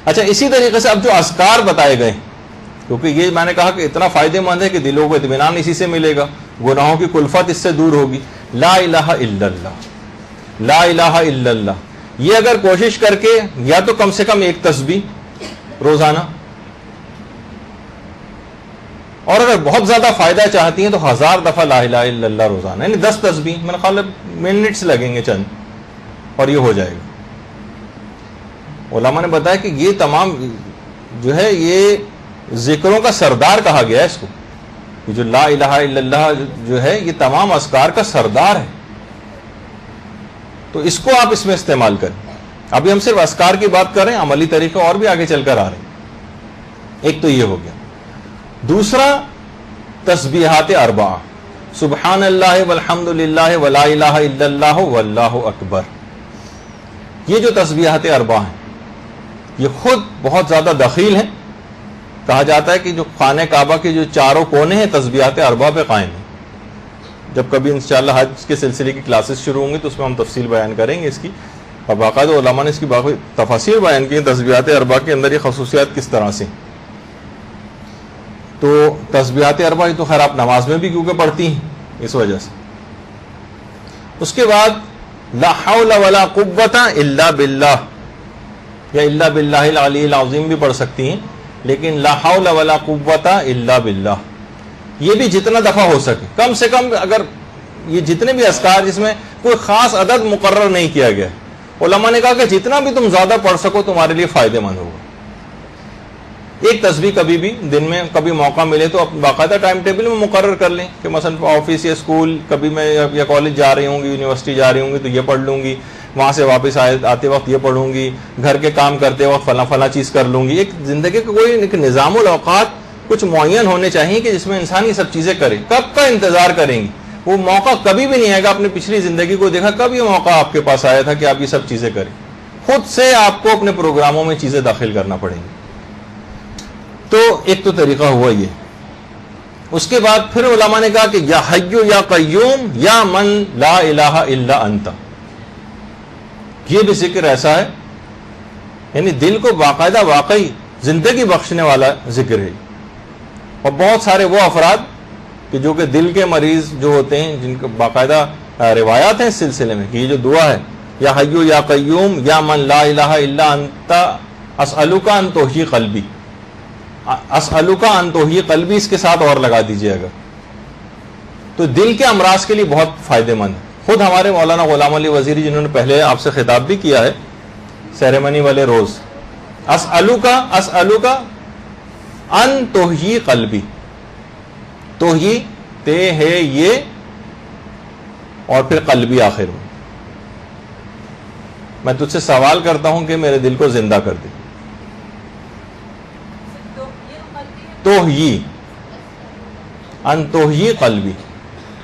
اچھا اسی طریقے سے اب جو اذکار بتائے گئے، کیونکہ یہ میں نے کہا کہ اتنا فائدہ مند ہے کہ دلوں کو اطمینان اسی سے ملے گا، گناہوں کی کلفت اس سے دور ہوگی. لا الہ الا اللہ، لا الہ الا اللہ، یہ اگر کوشش کر کے یا تو کم سے کم ایک تسبیح روزانہ، اور اگر بہت زیادہ فائدہ چاہتی ہیں تو 1000 دفعہ لا الہ الا اللہ روزانہ، یعنی 10 تسبیح، میرے خیال منٹس لگیں گے چند، اور یہ ہو جائے گا. علماء نے بتایا کہ یہ تمام جو ہے یہ ذکروں کا سردار کہا گیا ہے اس کو، یہ جو لا الہ الا اللہ جو ہے یہ تمام اذکار کا سردار ہے، تو اس کو آپ اس میں استعمال کریں. ابھی ہم صرف اذکار کی بات کر رہے ہیں، عملی طریقے اور بھی آگے چل کر آ رہے ہیں. ایک تو یہ ہو گیا. دوسرا تسبیحات اربعہ، سبحان اللہ والحمد للہ ولا الہ الا اللہ واللہ اکبر. یہ جو تسبیحات اربعہ ہیں یہ خود بہت زیادہ دخیل ہیں. کہا جاتا ہے کہ جو خانہ کعبہ کے جو چاروں کونے ہیں تسبیحات اربعہ پہ قائم ہیں. جب کبھی انشاءاللہ حج کے سلسلے کی کلاسز شروع ہوں گی تو اس میں ہم تفصیل بیان کریں گے اس کی، اور باقاعدہ علماء نے اس کی باقی تفاصیر بیان کی ہیں تسبیحات اربعہ کے اندر یہ خصوصیات کس طرح سے. تو تسبیحات اربعہ تو خیر آپ نماز میں بھی کیونکہ پڑھتی ہیں اس وجہ سے. اس کے بعد لا حول ولا قوت الا باللہ یا الا باللہ العلی العظیم بھی پڑھ سکتی ہیں، لیکن لا حول ولا قوت الا باللہ یہ بھی جتنا دفعہ ہو سکے، کم سے کم اگر یہ جتنے بھی اذکار جس میں کوئی خاص عدد مقرر نہیں کیا گیا ہے، علماء نے کہا کہ جتنا بھی تم زیادہ پڑھ سکو تمہارے لیے فائدہ مند ہوگا. ایک تسبیح کبھی بھی دن میں کبھی موقع ملے تو باقاعدہ ٹائم ٹیبل میں مقرر کر لیں کہ مثلا آفس یا اسکول کبھی میں یا کالج جا رہی ہوں گی، یونیورسٹی جا رہی ہوں گی تو یہ پڑھ لوں گی، وہاں سے واپس آتے وقت یہ پڑھوں گی، گھر کے کام کرتے وقت فلاں فلاں چیز کر لوں گی. ایک زندگی کا کوئی ایک نظام الاوقات کچھ معین ہونے چاہیے کہ جس میں انسان یہ سب چیزیں کرے. کب کا انتظار کریں گی؟ وہ موقع کبھی بھی نہیں آئے گا. اپنی پچھلی زندگی کو دیکھا کب یہ موقع آپ کے پاس آیا تھا کہ آپ یہ سب چیزیں کریں؟ خود سے آپ کو اپنے پروگراموں میں چیزیں داخل کرنا پڑیں گی. تو ایک تو طریقہ ہوا یہ. اس کے بعد پھر علماء نے کہا کہ یا حی یا قیوم یا من لا الہ الا انت، یہ بھی ذکر ایسا ہے یعنی دل کو باقاعدہ واقعی زندگی بخشنے والا ذکر ہے. اور بہت سارے وہ افراد کہ جو کہ دل کے مریض جو ہوتے ہیں جن کو باقاعدہ روایات ہیں اس سلسلے میں کہ یہ جو دعا ہے یا حی یا قیوم یا من لا الہ الا انت اسألک ان تحیی قلبی، اسألک ان تحیی قلبی اس کے ساتھ اور لگا دیجیے اگر، تو دل کے امراض کے لیے بہت فائدہ مند ہے. خود ہمارے مولانا غلام علی وزیری جنہوں نے پہلے آپ سے خطاب بھی کیا ہے سیریمنی والے روز، اسألک ان تحیی قلبی، توحی تے ہے یہ اور پھر قلبی آخر میں تجھ سے سوال کرتا ہوں کہ میرے دل کو زندہ کر دے. توحی ان توحی قلبی.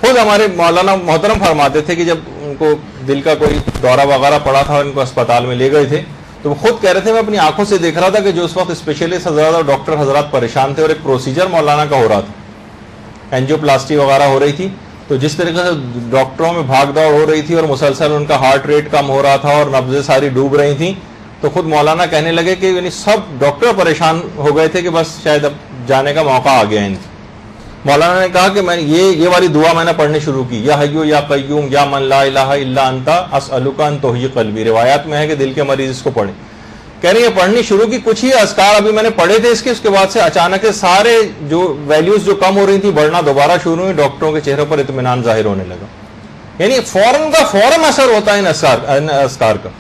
خود ہمارے مولانا محترم فرماتے تھے کہ جب ان کو دل کا کوئی دورہ وغیرہ پڑا تھا اور ان کو اسپتال میں لے گئے تھے تو وہ خود کہہ رہے تھے میں اپنی آنکھوں سے دیکھ رہا تھا کہ جو اس وقت اسپیشلسٹ حضرات اور ڈاکٹر حضرات پریشان تھے اور ایک پروسیجر مولانا کا ہو رہا تھا، اینجیو پلاسٹی وغیرہ ہو رہی تھی، تو جس طریقے سے ڈاکٹروں میں بھاگ دوڑ ہو رہی تھی اور مسلسل ان کا ہارٹ ریٹ کم ہو رہا تھا اور نبضیں ساری ڈوب رہی تھیں، تو خود مولانا کہنے لگے کہ یعنی سب ڈاکٹر پریشان ہو گئے تھے کہ بس شاید اب جانے کا موقع آ گیا ان کی. مولانا نے کہا کہ میں یہ والی دعا میں نے پڑھنی شروع کی، یا حی یا قیوم یا من لا الہ الا انت اسألک ان تحیی قلبی. روایات میں ہے کہ دل کے مریض اس کو پڑھیں. کہہ رہے ہیں پڑھنی شروع کی، کچھ ہی اذکار ابھی میں نے پڑھے تھے اس کے بعد سے اچانک سارے جو ویلیوز جو کم ہو رہی تھی بڑھنا دوبارہ شروع ہوئی. ڈاکٹروں کے چہروں پر اطمینان ظاہر ہونے لگا. یعنی فوراً اثر ہوتا ہے ان اذکار کا.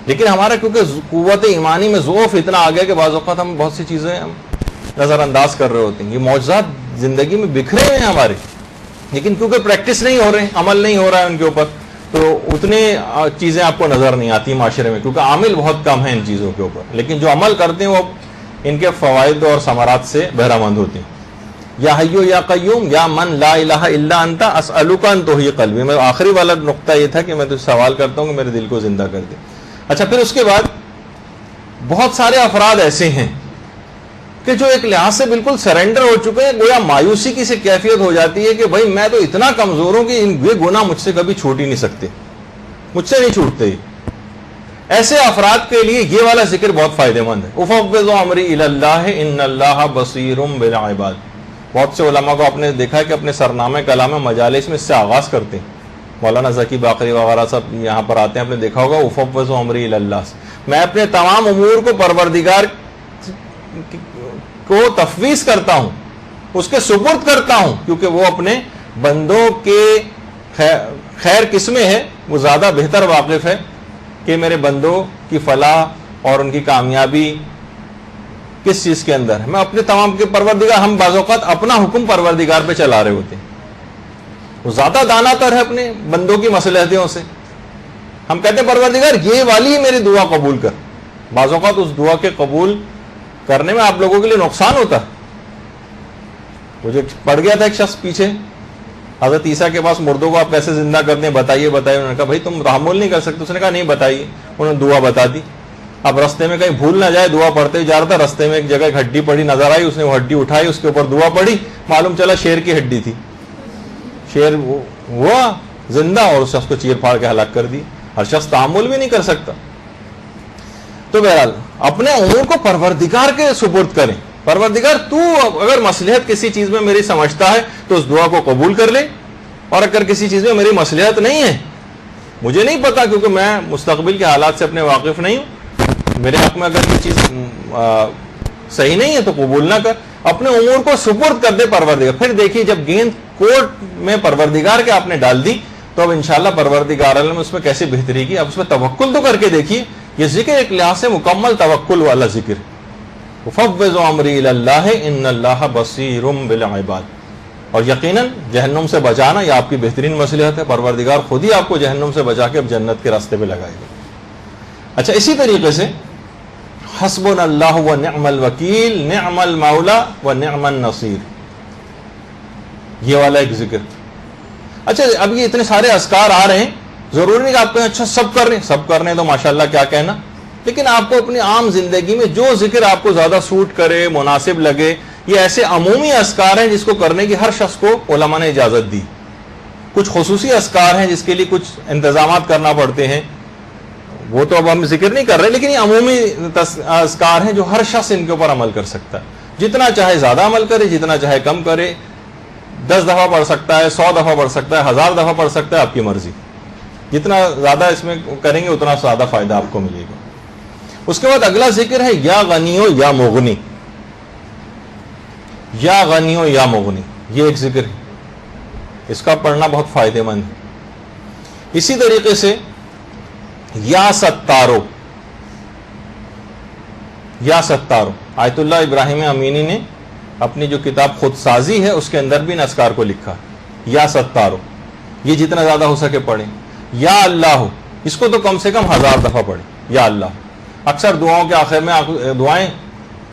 لیکن ہمارا کیونکہ قوت ایمانی میں ضعف اتنا آ گیا کہ بعض اوقات ہم بہت سی چیزیں ہم نظر انداز کر رہے ہوتے ہیں. یہ معجزات زندگی میں بکھرے ہوئے ہیں ہمارے، لیکن کیونکہ پریکٹس نہیں ہو رہے ہیں، عمل نہیں ہو رہا ہے ان کے اوپر، تو اتنے چیزیں آپ کو نظر نہیں آتی معاشرے میں کیونکہ عامل بہت کم ہیں ان چیزوں کے اوپر. لیکن جو عمل کرتے ہیں وہ ان کے فوائد اور ثمرات سے بہرہ مند ہوتے ہیں. یا حی یا قیوم یا من لا الہ الا انت اسألک ان تحیی قلبی. میں آخری والا نقطہ یہ تھا کہ میں تجھ سے سوال کرتا ہوں کہ میرے دل کو زندہ کر دے. اچھا پھر اس کے بعد بہت سارے افراد ایسے ہیں کہ جو ایک لحاظ سے بالکل سرنڈر ہو چکے ہیں، گویا مایوسی کی سے کیفیت ہو جاتی ہے کہ بھائی میں تو اتنا کمزور ہوں کہ یہ گناہ مجھ سے کبھی چھوٹ ہی نہیں سکتے، مجھ سے نہیں چھوٹتے. ایسے افراد کے لیے یہ والا ذکر بہت فائدہ مند ہے. افوض امری الی اللہ ان اللہ بصیر بالعباد. بہت سے علماء کو آپ نے دیکھا ہے کہ اپنے سرنامہ کلام مجالس میں اس سے آغاز کرتے ہیں. مولانا ذکی باقری وغیرہ سب یہاں پر آتے ہیں, آپ نے دیکھا ہوگا افوض امری الی اللہ سے, میں اپنے تمام امور کو پروردگار کو تفویض کرتا ہوں, اس کے سپرد کرتا ہوں, کیونکہ وہ اپنے بندوں کے خیر کس میں ہے وہ زیادہ بہتر واقف ہے کہ میرے بندوں کی فلاح اور ان کی کامیابی کس چیز کے اندر ہے. میں اپنے تمام کے پروردگار, ہم بعض اوقات اپنا حکم پروردگار پہ چلا رہے ہوتے ہیں, وہ زیادہ دانا تر ہے اپنے بندوں کی مصلحتوں سے. ہم کہتے ہیں پروردگار یہ والی میری دعا قبول کر. بعض اوقات اس دعا کے قبول کرنے میں آپ لوگوں کے لیے نقصان ہوتا ہے. مجھے پڑ گیا تھا ایک شخص پیچھے, حضرت عیسیٰ کے پاس مردوں کو آپ کیسے زندہ کرتے ہیں, بتائیے بتائیے. انہوں نے کہا بھائی تم تحمل نہیں کر سکتے. اس نے کہا نہیں بتائیے. انہوں نے دعا بتا دی. اب رستے میں کہیں بھول نہ جائے, دعا پڑھتے جا رہا تھا, رستے میں ایک جگہ ایک ہڈی پڑی نظر آئی, اس نے وہ ہڈی اٹھائی, اس کے اوپر دعا پڑھی, معلوم چلا شیر کی ہڈی تھی. شیر ہوا زندہ اور اس شخص کو چیر پھاڑ کے ہلاک کر دی. ہر شخص تحمل بھی نہیں کر سکتا. تو بہرحال اپنے امور کو پروردگار کے سپرد کریں. پروردگار تو اگر مصلحت کسی چیز میں میری سمجھتا ہے تو اس دعا کو قبول کر لے, اور اگر کسی چیز میں میری مصلحت نہیں ہے, مجھے نہیں پتا کیونکہ میں مستقبل کے حالات سے اپنے واقف نہیں ہوں, میرے حق میں اگر یہ چیز صحیح نہیں ہے تو قبول نہ کر. اپنے امور کو سپرد کر دے پروردگار. پھر دیکھیے جب گیند کورٹ میں پروردگار کے آپ نے ڈال دی تو اب انشاءاللہ پروردگار عالم اس میں کیسے بہتری کی. اب اس میں توکل تو کر کے دیکھیے. یہ ذکر ایک لحاظ سے مکمل توکل والا ذکر. فوض امری الی اللہ ان اللہ بصیر بالعباد. اور یقیناً جہنم سے بچانا یہ آپ کی بہترین مصلحت ہے. پروردگار خود ہی آپ کو جہنم سے بچا کے اب جنت کے راستے پہ لگائے گا. اچھا, اسی طریقے سے حسبنا اللہ و نعم الوکیل نعم المولا و نعم النصیر, یہ والا ایک ذکر. اچھا, اب یہ اتنے سارے اذکار آ رہے ہیں, ضروری نہیں کہ آپ کہیں اچھا سب کر رہے ہیں, سب کرنے تو ماشاءاللہ کیا کہنا, لیکن آپ کو اپنی عام زندگی میں جو ذکر آپ کو زیادہ سوٹ کرے, مناسب لگے, یہ ایسے عمومی اذکار ہیں جس کو کرنے کی ہر شخص کو علماء نے اجازت دی. کچھ خصوصی اذکار ہیں جس کے لیے کچھ انتظامات کرنا پڑتے ہیں, وہ تو اب ہم ذکر نہیں کر رہے, لیکن یہ عمومی اذکار ہیں جو ہر شخص ان کے اوپر عمل کر سکتا ہے. جتنا چاہے زیادہ عمل کرے, جتنا چاہے کم کرے, 10 دفعہ پڑھ سکتا ہے, 100 دفعہ پڑھ سکتا ہے, 1000 دفعہ پڑھ سکتا ہے, آپ کی مرضی. جتنا زیادہ اس میں کریں گے اتنا زیادہ فائدہ آپ کو ملے گا. اس کے بعد اگلا ذکر ہے یا غنی ہو یا مغنی. یا غنی ہو یا مغنی, یہ ایک ذکر ہے, اس کا پڑھنا بہت فائدہ مند ہے. اسی طریقے سے یا ستارو, یا ستارو, آیت اللہ ابراہیم امینی نے اپنی جو کتاب خود سازی ہے اس کے اندر بھی ان اذکار کو لکھا. یا ستارو, یہ جتنا زیادہ ہو سکے پڑھیں. یا اللہ, اس کو تو کم سے کم 1000 دفعہ پڑھیں. یا اللہ, اکثر دعاؤں کے آخر میں دعائیں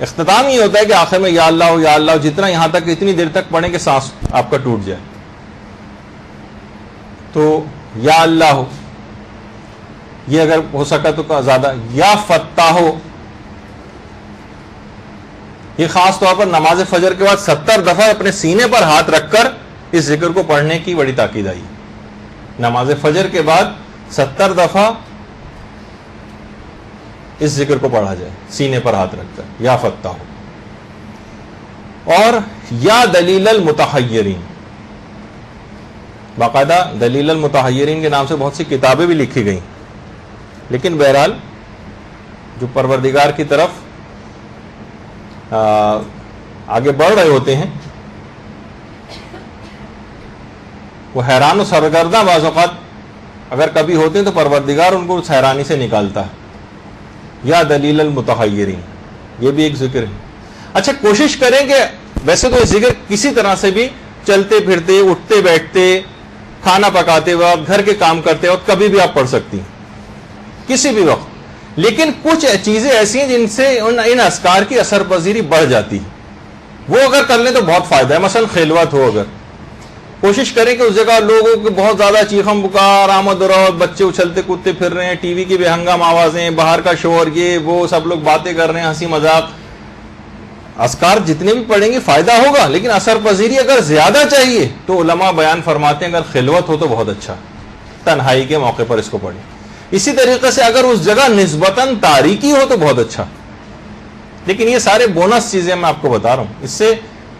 اختتام ہی ہوتا ہے کہ آخر میں یا اللہ ہو یا اللہ ہو, جتنا یہاں تک اتنی دیر تک پڑھیں کہ سانس آپ کا ٹوٹ جائے. تو یا اللہ ہو, یہ اگر ہو سکا تو زیادہ. یا فتح ہو, یہ خاص طور پر نماز فجر کے بعد 70 دفعہ اپنے سینے پر ہاتھ رکھ کر اس ذکر کو پڑھنے کی بڑی تاکید آئی. نماز فجر کے بعد 70 دفعہ اس ذکر کو پڑھا جائے سینے پر ہاتھ رکھ کر. یا فتح ہو. اور یا دلیل المتحیرین, باقاعدہ دلیل المتحیرین کے نام سے بہت سی کتابیں بھی لکھی گئیں, لیکن بہرحال جو پروردگار کی طرف آگے بڑھ رہے ہوتے ہیں وہ حیران و سرگردہ بعض اوقات اگر کبھی ہوتے ہیں تو پروردگار ان کو اس حیرانی سے نکالتا ہے. یا دلیل المتحیرین, یہ بھی ایک ذکر ہے. اچھا, کوشش کریں کہ ویسے تو یہ ذکر کسی طرح سے بھی چلتے پھرتے, اٹھتے بیٹھتے, کھانا پکاتے وقت, گھر کے کام کرتے وقت کبھی بھی آپ پڑھ سکتی ہیں, کسی بھی وقت. لیکن کچھ چیزیں ایسی ہیں جن سے ان اذکار کی اثر پذیری بڑھ جاتی ہے, وہ اگر کر لیں تو بہت فائدہ ہے. مثلا خلوت ہو, اگر کوشش کریں کہ اس جگہ لوگوں کے بہت زیادہ چیخم پکار, آمد و رفت, بچے اچھلتے کودتے پھر رہے ہیں, ٹی وی کی بے ہنگام آوازیں, باہر کا شور, یہ وہ, سب لوگ باتیں کر رہے ہیں, ہنسی مذاق. اذکار جتنے بھی پڑھیں گے فائدہ ہوگا, لیکن اثر پذیری اگر زیادہ چاہیے تو علماء بیان فرماتے ہیں اگر خلوت ہو تو بہت اچھا, تنہائی کے موقع پر اس کو پڑھیں. اسی طریقے سے اگر اس جگہ نسبتاً تاریکی ہو تو بہت اچھا. لیکن یہ سارے بونس چیزیں میں آپ کو بتا رہا ہوں, اس سے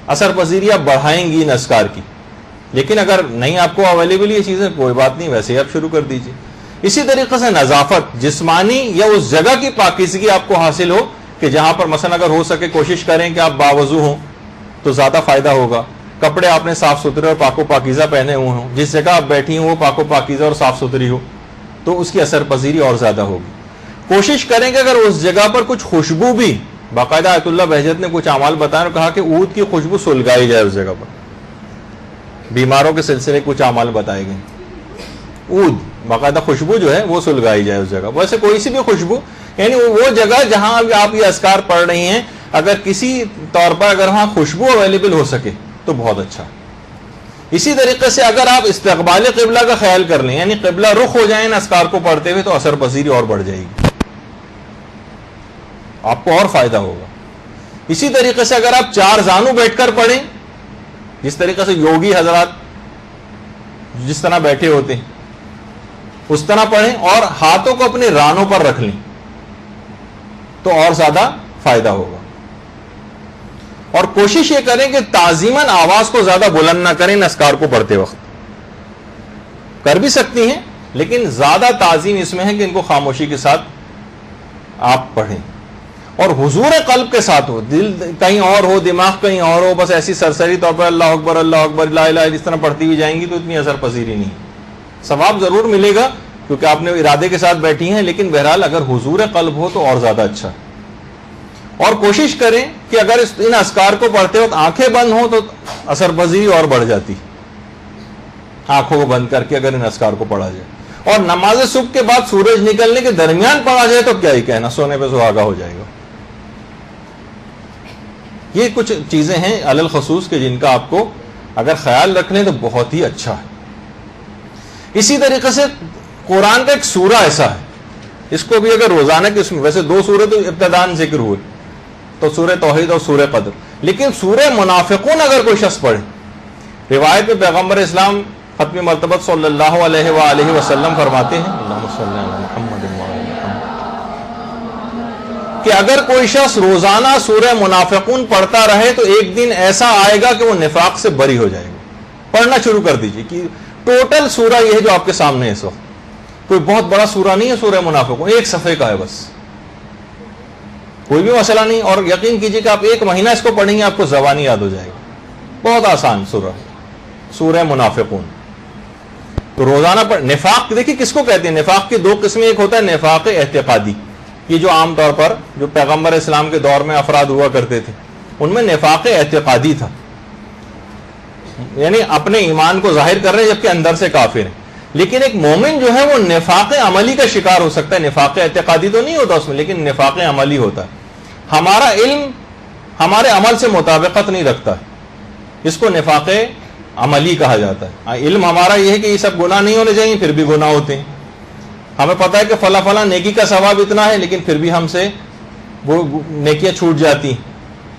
اثر پذیری آپ بڑھائیں گی ان اذکار کی. لیکن اگر نہیں آپ کو اویلیبل یہ چیزیں, کوئی بات نہیں, ویسے ہی آپ شروع کر دیجیے. اسی طریقے سے نظافت جسمانی یا اس جگہ کی پاکیزگی آپ کو حاصل ہو کہ جہاں پر مثلا اگر ہو سکے کوشش کریں کہ آپ باوضو ہوں تو زیادہ فائدہ ہوگا. کپڑے آپ نے صاف ستھرے اور پاک و پاکیزہ پہنے ہوئے ہوں, جس جگہ آپ بیٹھی ہوں وہ پاک و پاکیزہ اور صاف ستھری ہو تو اس کی اثر پذیری اور زیادہ ہوگی. کوشش کریں کہ اگر اس جگہ پر کچھ خوشبو بھی, باقاعدہ آیت اللہ بہجت نے کچھ اعمال بتائے اور کہا کہ عود کی خوشبو سلگائی جائے اس جگہ پر. بیماروں کے سلسلے کچھ اعمال بتائے گئے, عود باقاعدہ خوشبو جو ہے وہ سلگائی جائے اس جگہ. ویسے کوئی سی بھی خوشبو, یعنی وہ جگہ جہاں آپ یہ اذکار پڑھ رہی ہیں اگر کسی طور پر اگر وہاں خوشبو اویلیبل ہو سکے تو بہت اچھا. اسی طریقے سے اگر آپ استقبال قبلہ کا خیال کر لیں, یعنی قبلہ رخ ہو جائیں ان اذکار کو پڑھتے ہوئے, تو اثر پذیری اور بڑھ جائے گی, آپ کو اور فائدہ ہوگا. اسی طریقے سے اگر آپ چار زانو بیٹھ کر پڑھیں, جس طریقے سے یوگی حضرات جس طرح بیٹھے ہوتے ہیں اس طرح پڑھیں اور ہاتھوں کو اپنے رانوں پر رکھ لیں تو اور زیادہ فائدہ ہوگا. اور کوشش یہ کریں کہ تعظیماً آواز کو زیادہ بلند نہ کریں اذکار کو پڑھتے وقت. کر بھی سکتی ہیں لیکن زیادہ تعظیم اس میں ہے کہ ان کو خاموشی کے ساتھ آپ پڑھیں اور حضور قلب کے ساتھ ہو. دل کہیں اور ہو, دماغ کہیں اور ہو, بس ایسی سرسری طور پر اللہ اکبر اللہ اکبر لا الہ الا اس طرح پڑھتی ہوئی جائیں گی تو اتنی اثر پذیری نہیں. ثواب ضرور ملے گا کیونکہ آپ نے ارادے کے ساتھ بیٹھی ہیں, لیکن بہرحال اگر حضور قلب ہو تو اور زیادہ اچھا. اور کوشش کریں کہ اگر ان اذکار کو پڑھتے وقت آنکھیں بند ہوں تو اثر پذیری اور بڑھ جاتی. آنکھوں کو بند کر کے اگر ان اذکار کو پڑھا جائے, اور نماز صبح کے بعد سورج نکلنے کے درمیان پڑھا جائے تو کیا ہی کہنا, سونے پہ سہاگا ہو جائے گا. یہ کچھ چیزیں ہیں علی الخصوص کہ جن کا آپ کو اگر خیال رکھ لیں تو بہت ہی اچھا ہے. اسی طریقے سے قرآن کا ایک سورہ ایسا ہے, اس کو بھی اگر روزانہ کی, ویسے دو سورہ تو ابتداءً ذکر ہوئے تو سورہ توحید اور سورہ قدر, لیکن سورہ منافقون اگر کوئی شخص پڑھے, روایت میں پیغمبر اسلام ختم مرتبہ صلی اللہ علیہ وآلہ وسلم فرماتے ہیں اللہم صلی علی محمد وعلی محمد, کہ اگر کوئی شخص روزانہ سورہ منافقون پڑھتا رہے تو ایک دن ایسا آئے گا کہ وہ نفاق سے بری ہو جائے گا. پڑھنا شروع کر دیجیے کہ ٹوٹل سورہ یہ ہے جو آپ کے سامنے ہے اس وقت, کوئی بہت بڑا سورہ نہیں ہے سورہ منافقون, ایک صفحے کا ہے بس, کوئی بھی مسئلہ نہیں. اور یقین کیجیے کہ آپ ایک مہینہ اس کو پڑھیں گے آپ کو زبانی یاد ہو جائے گا. بہت آسان سورہ, سورہ منافقون. تو روزانہ پڑھ. نفاق دیکھیے کس کو کہتے ہیں, نفاق کی دو قسمیں, ایک ہوتا ہے نفاق اعتقادی, یہ جو عام طور پر جو پیغمبر اسلام کے دور میں افراد ہوا کرتے تھے ان میں نفاق اعتقادی تھا, یعنی اپنے ایمان کو ظاہر کر رہے ہیں جبکہ اندر سے کافر ہیں. لیکن ایک مومن جو ہے وہ نفاق عملی کا شکار ہو سکتا ہے. نفاق اعتقادی تو نہیں ہوتا اس میں, لیکن نفاق عملی ہوتا ہے. ہمارا علم ہمارے عمل سے مطابقت نہیں رکھتا ہے, اس کو نفاق عملی کہا جاتا ہے. علم ہمارا یہ ہے کہ یہ سب گناہ نہیں ہونے چاہیے, پھر بھی گناہ ہوتے ہیں. ہمیں پتہ ہے کہ فلاں فلاں نیکی کا ثواب اتنا ہے, لیکن پھر بھی ہم سے وہ نیکیاں چھوٹ جاتی ہیں.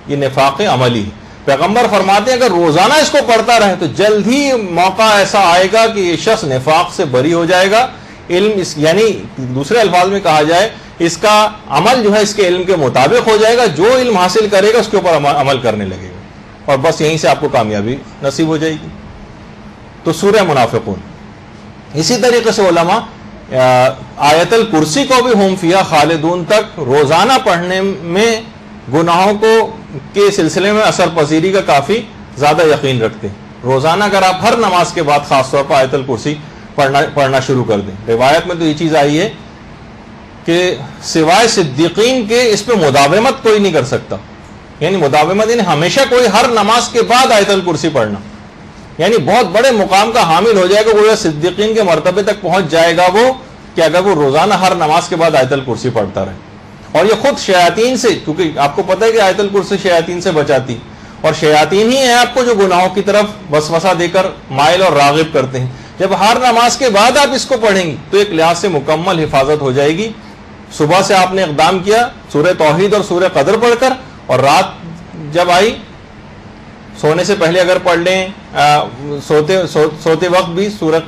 یہ نفاق عملی ہے. پیغمبر فرماتے ہیں اگر روزانہ اس کو پڑھتا رہے تو جلد ہی موقع ایسا آئے گا کہ یہ شخص نفاق سے بری ہو جائے گا. علم یعنی دوسرے الفاظ میں کہا جائے اس کا عمل جو ہے اس کے علم کے مطابق ہو جائے گا, جو علم حاصل کرے گا اس کے اوپر عمل کرنے لگے گا, اور بس یہیں سے آپ کو کامیابی نصیب ہو جائے گی. تو سورہ منافقون. اسی طریقے سے علماء آیت الکرسی کو بھی ہم فیہا خالدون تک روزانہ پڑھنے میں گناہوں کو کے سلسلے میں اثر پذیری کا کافی زیادہ یقین رکھتے ہیں. روزانہ اگر آپ ہر نماز کے بعد خاص طور پر آیت الکرسی پڑھنا شروع کر دیں. روایت میں تو یہ چیز آئی ہے کہ سوائے صدیقین کے اس پہ مداومت کوئی نہیں کر سکتا, یعنی مداومت یعنی ہمیشہ کوئی ہر نماز کے بعد آیت الکرسی پڑھنا, یعنی بہت بڑے مقام کا حامل ہو جائے گا, وہ صدیقین کے مرتبے تک پہنچ جائے گا وہ, کہ اگر وہ روزانہ ہر نماز کے بعد آیت الکرسی پڑھتا رہے. اور یہ خود شیاطین سے, کیونکہ آپ کو پتہ ہے کہ آیت الکرسی شیاطین سے بچاتی, اور شیاطین ہی ہیں آپ کو جو گناہوں کی طرف وسوسہ دے کر مائل اور راغب کرتے ہیں. جب ہر نماز کے بعد آپ اس کو پڑھیں گی تو ایک لحاظ سے مکمل حفاظت ہو جائے گی. صبح سے آپ نے اقدام کیا سورہ توحید اور سورہ قدر پڑھ کر, اور رات جب آئی سونے سے پہلے اگر پڑھ لیں، سوتے وقت بھی سورت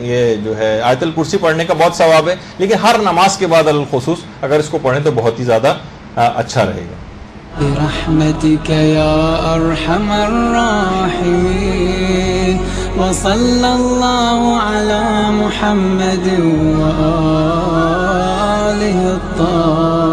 یہ جو ہے آیت الکرسی پڑھنے کا بہت ثواب ہے، لیکن ہر نماز کے بعد الخصوص اگر اس کو پڑھیں تو بہت ہی زیادہ اچھا رہے گا۔ برحمتك يا أرحم الراحمين وصلى الله على محمد وآله الطاهرين